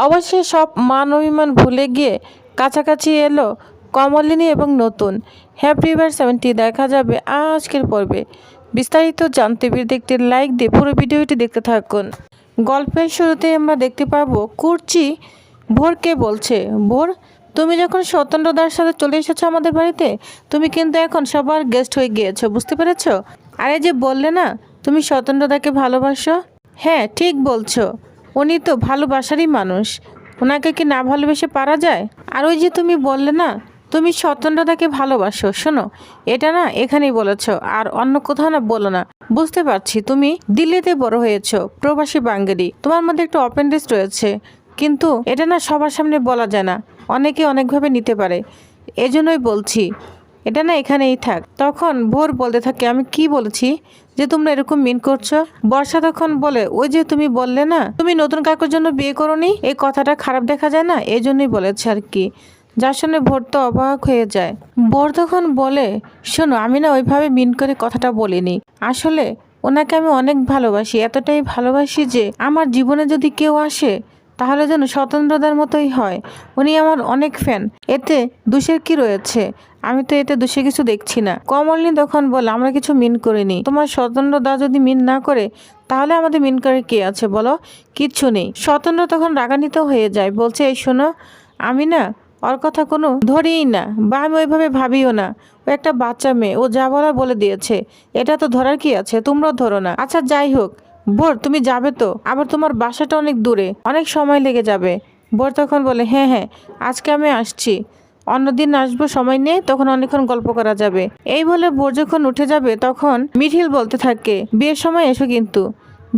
অবশ্যই সব মান অভিমান ভুলে গিয়ে কাছাকাছি এলো কমলিনী এবং নতুন। হ্যাপি বার 70 দেখা যাবে আজকের পর্বে। বিস্তারিত জানতে ভিডিওতে একটি লাইক দিয়ে পুরো ভিডিওটি দেখতে থাকুন। গল্পের শুরুতে আমরা দেখতে পাবো কুর্চি ভোরকে বলছে, ভোর তুমি যখন সত্যেন্দ্রদার সাথে চলে এসেছো আমাদের বাড়িতে, তুমি কিন্তু এখন সবার গেস্ট হয়ে গিয়েছো, বুঝতে পেরেছো? আরে যে বললে না তুমি সত্যেন্দ্রদাকে ভালোবাসো, হ্যাঁ ঠিক বলছো, উনি তো ভালোবাসারই মানুষ, ওনাকে কি না ভালোবেসে পারা যায়? আর ওই যে তুমি বললে না তুমি সত্যেন্দ্রদাকে ভালোবাসো, শোনো এটা না এখানেই বলেছো, আর অন্য কোথাও না বলো না। বুঝতে পারছি তুমি দিল্লিতে বড় হয়েছো, প্রবাসী বাঙালি, তোমার মধ্যে একটু অপেন্ডিক্স রয়েছে, কিন্তু এটা না সবার সামনে বলা যায় না, অনেকে অনেকভাবে নিতে পারে, এজন্যই বলছি এটা না এখানেই থাক। তখন ভোর বলতে থাকে, আমি কি বলেছি যে তোমরা এরকম মিন করছো? বর্ষা তখন বলে, ওই যে তুমি বললে না তুমি নতুন কাকুর জন্য বিয়ে করোনি, এই কথাটা খারাপ দেখা যায় না, এই জন্যই বলেছে আর কি। যার শুনে ভোর তো অবাক হয়ে যায়। ভোর তখন বলে, শোনো আমি না ওইভাবে মিন করে কথাটা বলিনি, আসলে ওনাকে আমি অনেক ভালোবাসি, এতটাই ভালোবাসি যে আমার জীবনে যদি কেউ আসে তাহলে যেন স্বতন্ত্রতার মতোই হয়, উনি আমার অনেক ফ্যান, এতে দোষের কি রয়েছে? আমি তো এতে দোষে কিছু দেখছি না। কমলিনী তখন বলে, আমরা কিছু মিন করিনি, তোমার স্বতন্ত্রতা যদি মিন না করে তাহলে আমাদের মিন করে কে আছে বলো? কিচ্ছু নেই। স্বতন্ত্র তখন রাগান্বিত হয়ে যায়, বলছে এই শোনো আমি না ওর কথা কোনো ধরিই না, বা আমি ওইভাবে ভাবিও না, ও একটা বাচ্চা মেয়ে, ও যা বলার বলে দিয়েছে, এটা তো ধরার কি আছে, তোমরাও ধরো না। আচ্ছা যাই হোক ভোর তুমি যাবে তো? আবার তোমার বাসাটা অনেক দূরে, অনেক সময় লেগে যাবে। ভোর তখন বলে, হ্যাঁ হ্যাঁ আজকে আমি আসছি, অন্যদিন আসবো, সময় নিয়ে তখন অনেকক্ষণ গল্প করা যাবে। এই বলে ভোর যখন উঠে যাবে তখন মিঠিল বলতে থাকে, বিয়ের সময় এসো কিন্তু,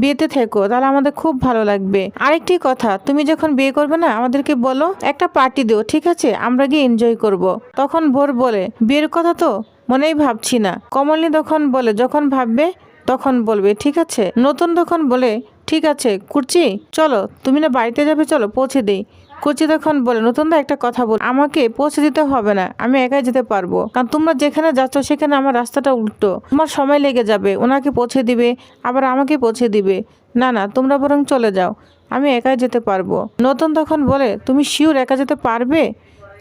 বিয়েতে থেকো, তাহলে আমাদের খুব ভালো লাগবে। আরেকটি কথা, তুমি যখন বিয়ে করবে না আমাদেরকে বলো, একটা পার্টি দিও, ঠিক আছে? আমরা গিয়ে এনজয় করব। তখন ভোর বলে, বিয়ের কথা তো মনেই ভাবছি না। কমলিনী তখন বলে, যখন ভাববে তখন বলবে, ঠিক আছে। নতুন তখন বলে, ঠিক আছে কুর্চি চলো, তুমি না বাড়িতে যাবে, চলো পৌঁছে দিই। কুচি তখন বলে, নতুন দা একটা কথা বল, আমাকে পৌঁছে দিতে হবে না, আমি একাই যেতে পারবো, কারণ তোমরা যেখানে যাচ্ছ সেখানে আমার রাস্তাটা উল্টো, তোমার সময় লেগে যাবে, ওনাকে পৌঁছে দিবে আবার আমাকে পৌঁছে দিবে, না না তোমরা বরং চলে যাও, আমি একাই যেতে পারবো। নতুন তখন বলে, তুমি শিওর একা যেতে পারবে?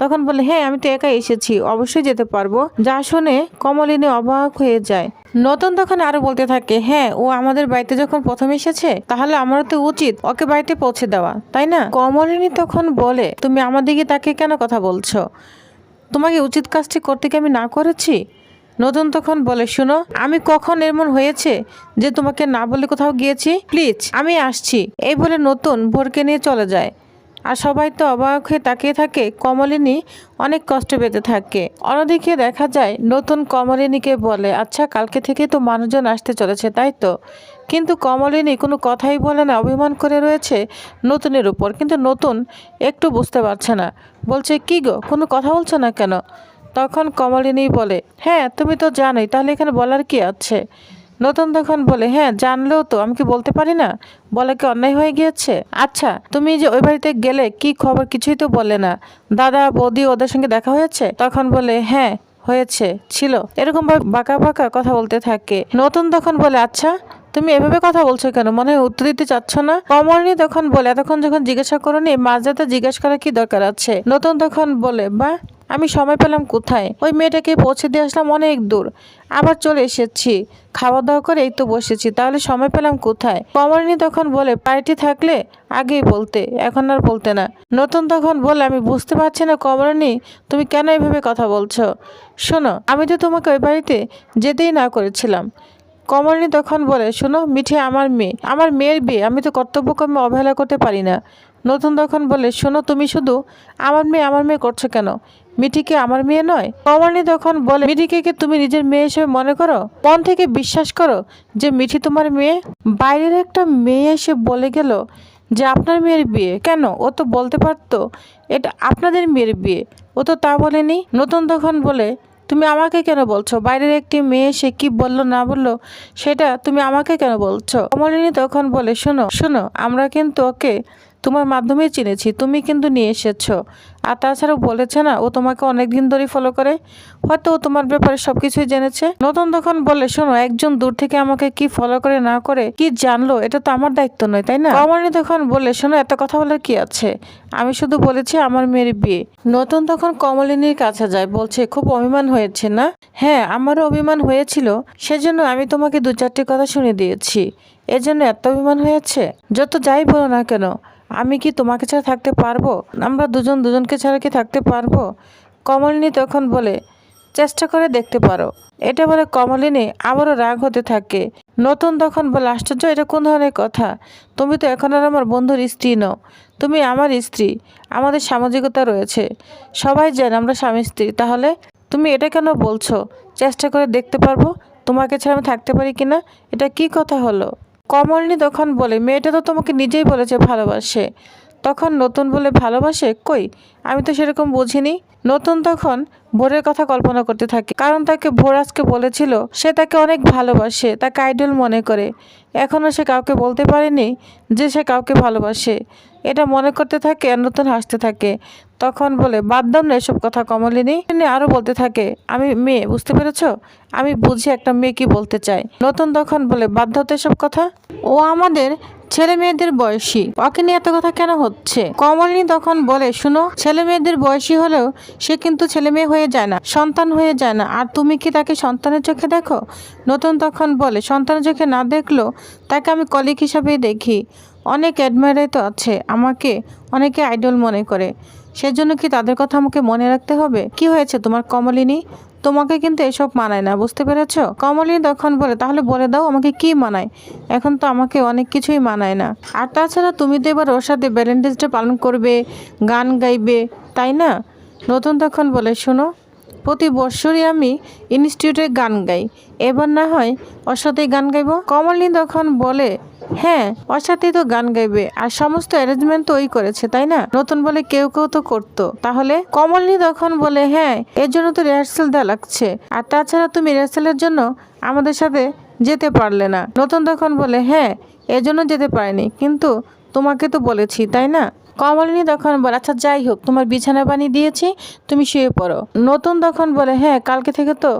তখন বলে, হ্যাঁ আমি তো একাই এসেছি, অবশ্যই যেতে পারবো। যা শুনে কমলিনী অবাক হয়ে যায়। নতুন তখন আরো বলতে থাকে, হ্যাঁ ও আমাদের বাড়িতে যখন প্রথম এসেছে তাহলে আমারও তো উচিত ওকে বাড়িতে পৌঁছে দেওয়া, তাই না? কমলিনী তখন বলে, তুমি আমার দিকে তাকে কেন কথা বলছো? তোমাকে উচিত কাজটি করতে কি আমি না করেছি? নতুন তখন বলে, শুনো আমি কখন এমন হয়েছে যে তোমাকে না বলে কোথাও গিয়েছি? প্লিজ আমি আসছি। এই বলে নতুন ভোরকে নিয়ে চলে যায়। আর সবাই তো অবাক হয়ে তাকিয়ে থাকে, কমলিনী অনেক কষ্ট পেতে থাকে। অন্যদিকে দেখা যায় নতুন কমলিনীকে বলে, আচ্ছা কালকে থেকে তো মানুষজন আসতে চলেছে তাই তো? কিন্তু কমলিনী কোনো কথাই বলে না, অভিমান করে রয়েছে নতুনের উপর। কিন্তু নতুন একটু বুঝতে পারছে না, বলছে, কি গো কোনো কথা বলছো না কেন? তখন কমলিনী বলে, হ্যাঁ তুমি তো জানোই, তাহলে এখানে বলার কি আছে? নতুন তখন বলে, হ্যাঁ জানলেও তো আমি কি বলতে পারি না, বলে কি অন্যায় হয়ে গিয়েছে? আচ্ছা তুমি যে ওই বাড়িতে গেলে কি খবর, কিছুই তো বললে না, দাদা বৌদি ওদের সঙ্গে দেখা হয়েছে? তখন বলে, হ্যাঁ হয়েছে, ছিল, এরকম ভাবে বাঁকা বাঁকা কথা বলতে থাকে। নতুন তখন বলে, আচ্ছা তুমি এভাবে কথা বলছো কেন, মনে হয় উত্তর দিতে চাচ্ছ না? কমলিনী তখন বলে, এতক্ষণ যখন জিজ্ঞাসা করোনি মাঝরাতে জিজ্ঞাসা করার কি দরকার আছে? নতুন তখন বলে, বাহ আমি সময় পেলাম কোথায়, ওই মেয়েটাকে পৌঁছে দিয়ে আসলাম অনেক দূর, আবার চলে এসেছি, খাওয়া দাওয়া করে এই তো বসেছি, তাহলে সময় পেলাম কোথায়? কমলিনী তখন বলে, পার্টি থাকলে আগেই বলতে, এখন আর বলতে না। নতুন তখন বলে, আমি বুঝতে পারছি না কমলিনী তুমি কেন এইভাবে কথা বলছো? শোনো আমি তো তোমাকে ওই বাড়িতে যেতেই না করেছিলাম। কমলিনী তখন বলে, শোনো মিঠি আমার মেয়ে, আমার মেয়ের বিয়ে, আমি তো কর্তব্যকর্মে অবহেলা করতে পারি না। নতুন তখন বলে, শোনো তুমি শুধু আমার মেয়ে করছো কেন? মিঠিকে আমার মেয়ে নয়? কমলিনী তখন বলে, মিঠিকে কি তুমি নিজের মেয়ে হিসেবে মনে করো? মন থেকে বিশ্বাস করো যে মিঠি তোমার মেয়ে? বাইরের একটা মেয়ে এসে বলে গেল যে আপনার মেয়ের বিয়ে, কেন ও তো বলতে পারতো এটা আপনাদের মেয়ের বিয়ে, ও তো তা বলেনি। নতুন তখন বলে, তুমি আমাকে কেন বলছো? বাইরের একটি মেয়ে সে কি বললো না বললো সেটা তুমি আমাকে কেন বলছো? কমলিনী তখন বলে, শোনো শোনো আমরা কিন্তু ওকে তোমার মাধ্যমেই চিনেছি, তুমি কিন্তু নিয়ে এসেছো, আর তাছাড়াও বলেছে না ও তোমাকে অনেকদিন ধরে ফলো করে, হয়তো ও তোমার ব্যাপারে সবকিছুই জেনেছে। নতুন তখন বলে, শোনো, একজন দূর থেকে আমাকে কি ফলো করে না করে কি জানলো এটা তো আমার দায়িত্ব নয়, তাই না? কমলিনী তখন বলে, শোনো, এত কথা বলার কি আছে, আমি শুধু বলেছি আমার মেয়ের বিয়ে। নতুন তখন কমলিনীর কাছে যায়, বলছে খুব অভিমান হয়েছে না? হ্যাঁ, আমারও অভিমান হয়েছিল, সেজন্য আমি তোমাকে 2-4টি কথা শুনে দিয়েছি, এজন্য এত অভিমান হয়েছে। যত যাই বলো না কেন, আমি কি তোমাকে ছাড়া থাকতে পারবো? আমরা দুজন দুজনকে ছাড়া কি থাকতে পারবো? কমলিনী তখন বলে, চেষ্টা করে দেখতে পারো। এটা বলে কমলিনী আবারও রাগ হতে থাকে। নতুন তখন বলে, আশ্চর্য, এটা কোন ধরনের কথা? তুমি তো এখন আর আমার বন্ধুর স্ত্রী নও, তুমি আমার স্ত্রী। আমাদের সামাজিকতা রয়েছে, সবাই জানে আমরা স্বামী স্ত্রী, তাহলে তুমি এটা কেন বলছো চেষ্টা করে দেখতে পারবো তোমাকে ছাড়া আমি থাকতে পারি কিনা? এটা কি কথা হলো? কমলিনী তখন বলে, মেয়েটা তো তোমাকে নিজেই বলেছে ভালোবাসে। তখন নতুন বলে, ভালোবাসে কই? আমি তো সেরকম বুঝিনি। নতুন তখন ভোরের কথা কল্পনা করতে থাকে, কারণ তাকে ভোর আজকে বলেছিল সে তাকে অনেক ভালোবাসে, তাকে আইডল মনে করে। এখনও সে কাউকে বলতে পারেনি যে সে কাউকে ভালোবাসে। এটা মনে করতে থাকে আর নতুন হাসতে থাকে। তখন বলে, বাদ দাও না এসব কথা কমলিনী। আরো বলতে থাকে, আমি মেয়ে, বুঝতে পেরেছ? আমি বুঝি একটা মেয়ে কি বলতে চায়। নতুন তখন বলে, বাদ দাও তো এসব কথা, ও আমাদের ছেলে মেয়েদের বয়সী, ওকে নিয়ে এত কথা কেন হচ্ছে? কমলিনী তখন বলে, শুনো, ছেলে মেয়েদের বয়সী হলেও সে কিন্তু ছেলে মেয়ে হয়ে যায় না, সন্তান হয়ে যায় না। আর তুমি কি তাকে সন্তানের চোখে দেখো? নতুন তখন বলে, সন্তানের চোখে না দেখলেও তাকে আমি কলিগ হিসাবেই দেখি। অনেক অ্যাডমায়ারাই তো আছে, আমাকে অনেকে আইডল মনে করে, সেজন্য কি তাদের কথা আমাকে মনে রাখতে হবে? কি হয়েছে তোমার কমলিনী? তোমাকে কিন্তু এসব মানায় না, বুঝতে পেরেছ? কমলিনী তখন বলে, তাহলে বলে দাও আমাকে কি মানায়। এখন তো আমাকে অনেক কিছুই মানায় না। আর তাছাড়া তুমি তো এবার ওর সাথে ভ্যালেন্টাইন্স ডে পালন করবে, গান গাইবে, তাই না? নতুন তখন বলে, শোনো, প্রতি বছরই আমি ইনস্টিটিউটে গান গাই, এবার না হয় ওর সাথেই গান গাইব। কমলিনী তখন বলে, হ্যাঁ, ওর সাথেই তো গান গাইবে, আর সমস্ত অ্যারেঞ্জমেন্ট তো ওই করেছে, তাই না? নতুন বলে, কেউ কেউ তো করতো। তাহলে? কমলিনী তখন বলে, হ্যাঁ, এর জন্য তো রিহার্সাল দেওয়া লাগছে, আর তাছাড়া তুমি রিহার্সালের জন্য আমাদের সাথে যেতে পারলে না। নতুন তখন বলে, হ্যাঁ, এর জন্য যেতে পারিনি, কিন্তু তোমাকে তো বলেছি, তাই না? কমলিনী তখন বলে, আচ্ছা যাই হোক, তোমার বিছানা বানিয়ে দিয়েছি, তুমি শুয়ে পড়ো। নতুন তখন বলে, হ্যাঁ, কালকে থেকে তো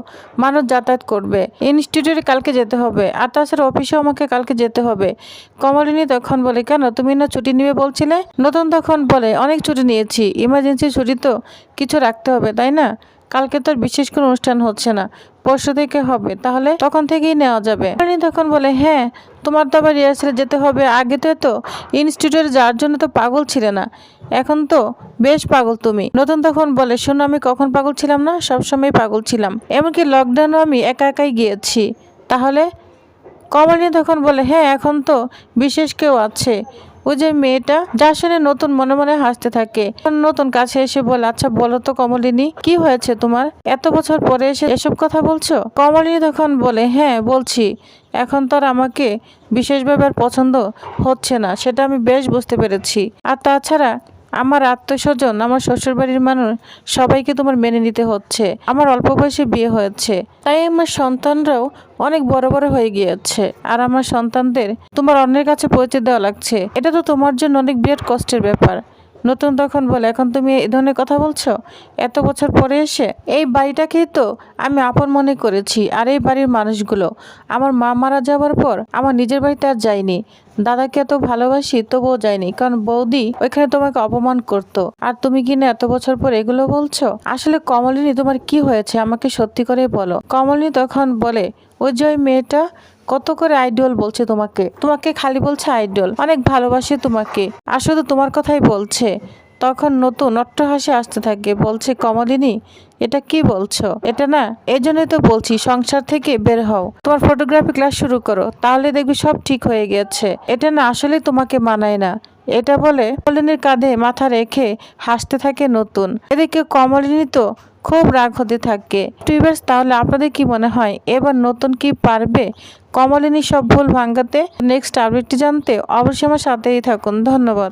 মানুষ যাতায়াত করবে, ইনস্টিটিউটে কালকে যেতে হবে, আর তাছাড়া অফিসেও আমাকে কালকে যেতে হবে। কমলিনী তখন বলে, কেন, তুমি না ছুটি নিবে বলছিলে? নতুন তখন বলে, অনেক ছুটি নিয়েছি, ইমার্জেন্সি ছুটি তো কিছু রাখতে হবে, তাই না? কালকে তোর বিশেষ কোনো অনুষ্ঠান হচ্ছে না, পরশু থেকে হবে, তাহলে তখন থেকেই নেওয়া যাবে। তখন বলে, হ্যাঁ, তোমার তো আবার রিহার্সালে যেতে হবে, আগে তো ইনস্টিটিউটে যাওয়ার জন্য তো পাগল ছিলে না, এখন তো বেশ পাগল তুমি। নতুন তখন বলে, শোনো, আমি কখন পাগল ছিলাম না? সবসময় পাগল ছিলাম, এমনকি লকডাউনও আমি একা একাই গিয়েছি। তাহলে? কমলিনী তখন বলে, হ্যাঁ, এখন তো বিশেষ কেউ আছে, ওই যে মেয়েটা। যা শুনে নতুন মনে মনে হাসতে থাকে। নতুন কাছে এসে বলে, আচ্ছা বলো তো কমলিনী, কি হয়েছে তোমার? এত বছর পরে এসে এসব কথা বলছো? কমলিনী তখন বলে, হ্যাঁ বলছি, এখন তো আর আমাকে বিশেষভাবে আর পছন্দ হচ্ছে না, সেটা আমি বেশ বুঝতে পেরেছি। আর তাছাড়া আমার আত্মীয়স্বজন, আমার শ্বশুরবাড়ির মানুষ, সবাইকে তোমার মেনে নিতে হচ্ছে। আমার অল্প বয়সে বিয়ে হয়েছে, তাই আমার সন্তানরাও অনেক বড় বড় হয়ে গিয়েছে, আর আমার সন্তানদের তোমার অন্যের কাছে পরিচয় দেওয়া লাগছে। এটা তো তোমার জন্য অনেক বিরাট কষ্টের ব্যাপার। নতুন তখন বলে, এখন তুমি এই ধরনের কথা বলছো এত বছর পরে এসে? এই বাড়িটাকেই তো আমি আপন মনে করেছি, আর এই বাড়ির মানুষগুলো, আমার মা মারা যাওয়ার পর আমার নিজের বাড়িতে আর যাইনি, দাদাকে এত ভালোবাসি তবুও যায়নি, কারণ বৌদি ওইখানে তোমাকে অপমান করতো, আর তুমি কিনা এত বছর পর এগুলো বলছো? আসলে কমলিনী, তোমার কি হয়েছে আমাকে সত্যি করে বলো। কমলিনী তখন বলে, ওই যে ওই মেয়েটা কত করে আইডল বলছে তোমাকে, তোমাকে খালি বলছে আইডল, অনেক ভালোবাসে তোমাকে, আর শুধু তোমার কথাই বলছে। তখন নতুন অট্টহাসি আসতে থাকে, বলছে, কমলিনী, এটা কি বলছো? এটা না, এই জন্যই তো বলছি সংসার থেকে বের হও, তোমার ফটোগ্রাফি ক্লাস শুরু করো, তাহলে দেখবি সব ঠিক হয়ে গেছে। এটা না আসলে তোমাকে মানায় না। এটা বলে কমলিনীর কাঁধে মাথা রেখে হাসতে থাকে নতুন। এদিকে কমলিনী তো খুব রাগ হতে থাকে। ভিউয়ার্স, তাহলে আপনাদের কি মনে হয় এবার নতুন কি পারবে কমলিনী সব ভুল ভাঙাতে? নেক্সট আপডেটটি জানতে অবশ্যই আমার সাথেই থাকুন। ধন্যবাদ।